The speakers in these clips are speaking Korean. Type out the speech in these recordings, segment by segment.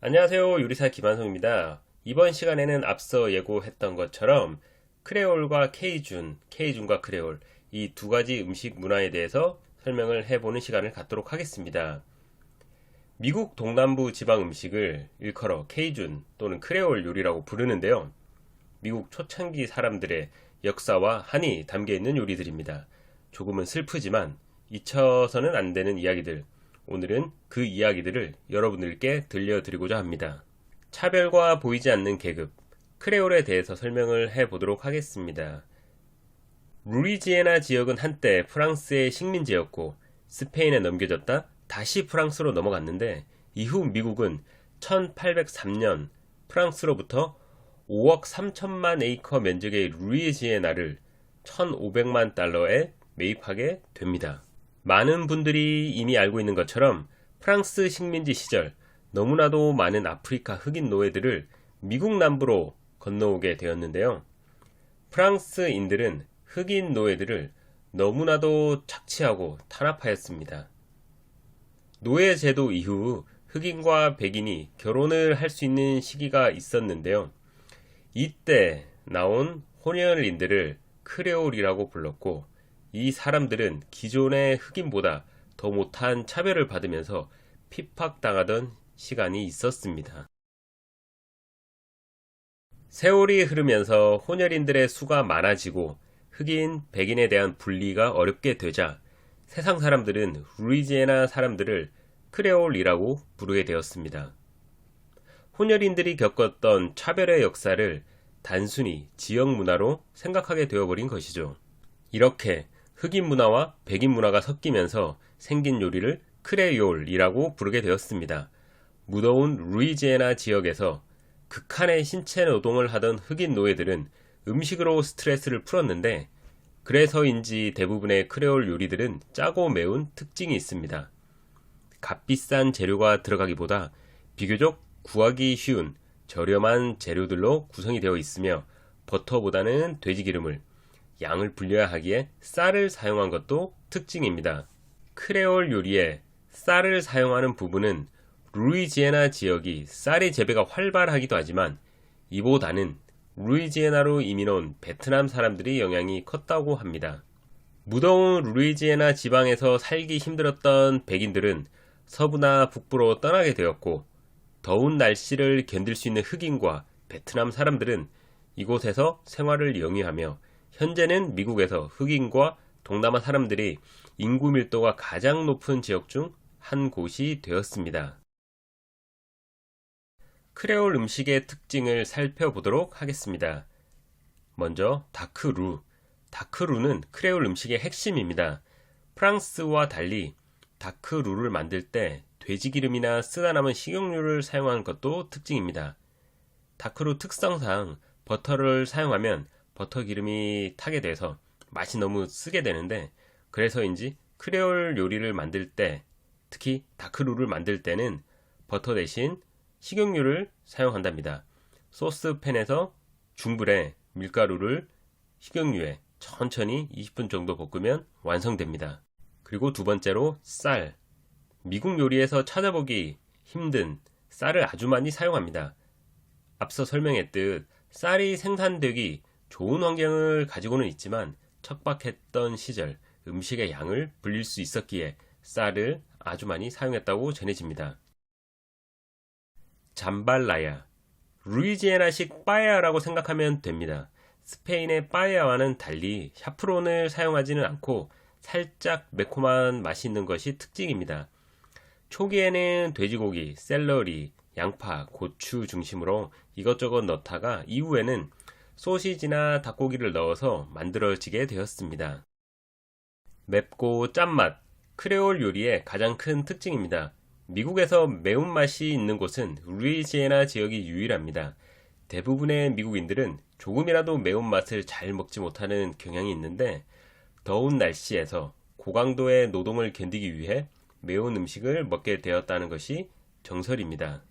안녕하세요. 요리사 김한성입니다. 이번 시간에는 앞서 예고했던 것처럼 크레올과 케이준과 크레올 이 두 가지 음식 문화에 대해서 설명을 해보는 시간을 갖도록 하겠습니다. 미국 동남부 지방 음식을 일컬어 케이준 또는 크레올 요리라고 부르는데요. 미국 초창기 사람들의 역사와 한이 담겨 있는 요리들입니다. 조금은 슬프지만 잊혀서는 안 되는 이야기들, 오늘은 그 이야기들을 여러분들께 들려드리고자 합니다. 차별과 보이지 않는 계급, 크레올에 대해서 설명을 해보도록 하겠습니다. 루이지애나 지역은 한때 프랑스의 식민지였고 스페인에 넘겨졌다 다시 프랑스로 넘어갔는데 이후 미국은 1803년 프랑스로부터 5억 3천만 에이커 면적의 루이지애나를 1,500만 달러에 매입하게 됩니다. 많은 분들이 이미 알고 있는 것처럼 프랑스 식민지 시절 너무나도 많은 아프리카 흑인 노예들을 미국 남부로 건너오게 되었는데요. 프랑스인들은 흑인 노예들을 너무나도 착취하고 탄압하였습니다. 노예 제도 이후 흑인과 백인이 결혼을 할 수 있는 시기가 있었는데요. 이때 나온 혼혈인들을 크레올이라고 불렀고 이 사람들은 기존의 흑인보다 더 못한 차별을 받으면서 핍박당하던 시간이 있었습니다. 세월이 흐르면서 혼혈인들의 수가 많아지고 흑인, 백인에 대한 분리가 어렵게 되자 세상 사람들은 루이지애나 사람들을 크레올이라고 부르게 되었습니다. 혼혈인들이 겪었던 차별의 역사를 단순히 지역 문화로 생각하게 되어버린 것이죠. 이렇게 흑인 문화와 백인 문화가 섞이면서 생긴 요리를 크레올이라고 부르게 되었습니다. 무더운 루이지애나 지역에서 극한의 신체 노동을 하던 흑인 노예들은 음식으로 스트레스를 풀었는데 그래서인지 대부분의 크레올 요리들은 짜고 매운 특징이 있습니다. 값비싼 재료가 들어가기보다 비교적 구하기 쉬운 저렴한 재료들로 구성이 되어 있으며 버터보다는 돼지기름을 양을 불려야 하기에 쌀을 사용한 것도 특징입니다. 크레올 요리에 쌀을 사용하는 부분은 루이지애나 지역이 쌀의 재배가 활발하기도 하지만 이보다는 루이지애나로 이민 온 베트남 사람들의 영향이 컸다고 합니다. 무더운 루이지애나 지방에서 살기 힘들었던 백인들은 서부나 북부로 떠나게 되었고 더운 날씨를 견딜 수 있는 흑인과 베트남 사람들은 이곳에서 생활을 영위하며 현재는 미국에서 흑인과 동남아 사람들이 인구 밀도가 가장 높은 지역 중 한 곳이 되었습니다. 크레올 음식의 특징을 살펴보도록 하겠습니다. 먼저 다크루. 다크루는 크레올 음식의 핵심입니다. 프랑스와 달리 다크루를 만들 때 돼지기름이나 쓰다 남은 식용유를 사용한 것도 특징입니다. 다크루 특성상 버터를 사용하면 버터 기름이 타게 돼서 맛이 너무 쓰게 되는데 그래서인지 크레올 요리를 만들 때 특히 다크루를 만들 때는 버터 대신 식용유를 사용한답니다. 소스팬에서 중불에 밀가루를 식용유에 천천히 20분 정도 볶으면 완성됩니다. 그리고 두 번째로 쌀. 미국 요리에서 찾아보기 힘든 쌀을 아주 많이 사용합니다. 앞서 설명했듯 쌀이 생산되기 좋은 환경을 가지고는 있지만 척박했던 시절 음식의 양을 불릴 수 있었기에 쌀을 아주 많이 사용했다고 전해집니다. 잠발라야, 루이지애나식 빠에야라고 생각하면 됩니다. 스페인의 빠에야와는 달리 샤프론을 사용하지는 않고 살짝 매콤한 맛이 있는 것이 특징입니다. 초기에는 돼지고기, 샐러리, 양파, 고추 중심으로 이것저것 넣다가 이후에는 소시지나 닭고기를 넣어서 만들어지게 되었습니다. 맵고 짠맛, 크레올 요리의 가장 큰 특징입니다. 미국에서 매운맛이 있는 곳은 루이지애나 지역이 유일합니다. 대부분의 미국인들은 조금이라도 매운맛을 잘 먹지 못하는 경향이 있는데 더운 날씨에서 고강도의 노동을 견디기 위해 매운 음식을 먹게 되었다는 것이 정설입니다.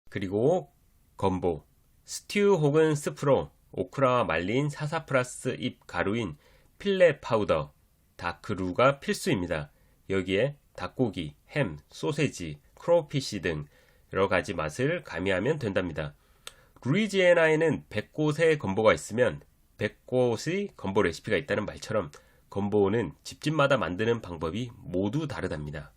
그리고 건보, 스튜 혹은 스프로 오크라와 말린 사사프라스 잎 가루인 필레 파우더, 다크루가 필수입니다. 여기에 닭고기, 햄, 소세지, 크로피시 등 여러 가지 맛을 가미하면 된답니다. 루이지애나에는 100곳의 건보가 있으면 100곳의 건보 레시피가 있다는 말처럼 건보는 집집마다 만드는 방법이 모두 다르답니다.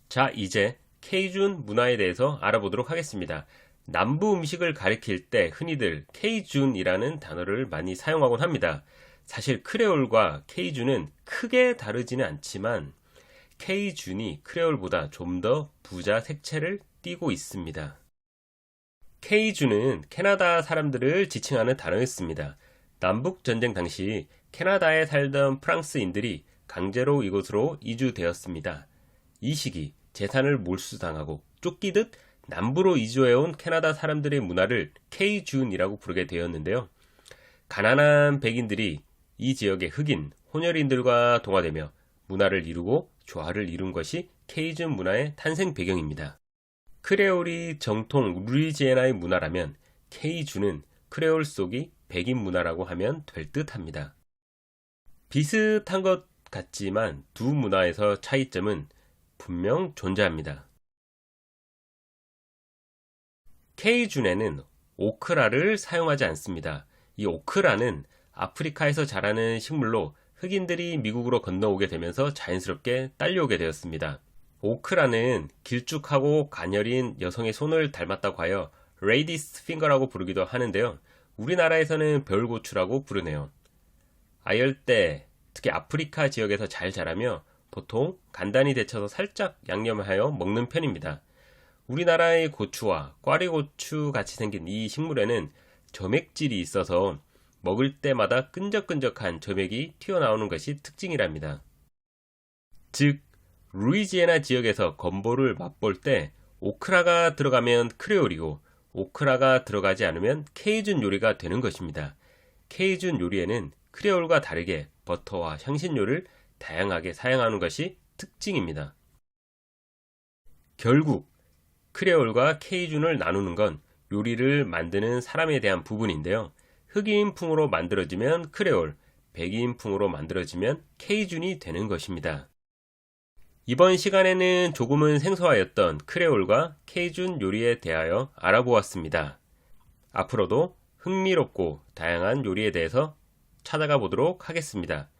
자, 이제 케이준 문화에 대해서 알아보도록 하겠습니다. 남부 음식을 가리킬 때 흔히들 케이준이라는 단어를 많이 사용하곤 합니다. 사실 크레올과 케이준은 크게 다르지는 않지만 케이준이 크레올보다 좀 더 부자 색채를 띠고 있습니다. 케이준은 캐나다 사람들을 지칭하는 단어였습니다. 남북전쟁 당시 캐나다에 살던 프랑스인들이 강제로 이곳으로 이주되었습니다. 이 시기 재산을 몰수당하고 쫓기듯 남부로 이주해온 캐나다 사람들의 문화를 케이준이라고 부르게 되었는데요. 가난한 백인들이 이 지역의 흑인, 혼혈인들과 동화되며 문화를 이루고 조화를 이룬 것이 케이준 문화의 탄생 배경입니다. 크레올이 정통 루이지애나의 문화라면 케이준은 크레올 속이 백인 문화라고 하면 될 듯합니다. 비슷한 것 같지만 두 문화에서 차이점은 분명 존재합니다. 케이준에는 오크라를 사용하지 않습니다. 이 오크라는 아프리카에서 자라는 식물로 흑인들이 미국으로 건너오게 되면서 자연스럽게 딸려오게 되었습니다. 오크라는 길쭉하고 가녀린 여성의 손을 닮았다고 하여 레이디스 핑거라고 부르기도 하는데요. 우리나라에서는 별고추라고 부르네요. 아열대, 특히 아프리카 지역에서 잘 자라며 보통 간단히 데쳐서 살짝 양념하여 먹는 편입니다. 우리나라의 고추와 꽈리고추 같이 생긴 이 식물에는 점액질이 있어서 먹을 때마다 끈적끈적한 점액이 튀어나오는 것이 특징이랍니다. 즉, 루이지애나 지역에서 건보를 맛볼 때 오크라가 들어가면 크레올이고 오크라가 들어가지 않으면 케이준 요리가 되는 것입니다. 케이준 요리에는 크레올과 다르게 버터와 향신료를 다양하게 사용하는 것이 특징입니다. 결국 크레올과 케이준을 나누는 건 요리를 만드는 사람에 대한 부분인데요. 흑인풍으로 만들어지면 크레올, 백인풍으로 만들어지면 케이준이 되는 것입니다. 이번 시간에는 조금은 생소하였던 크레올과 케이준 요리에 대하여 알아보았습니다. 앞으로도 흥미롭고 다양한 요리에 대해서 찾아가 보도록 하겠습니다.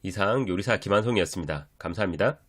이상 요리사 김한송이었습니다. 감사합니다.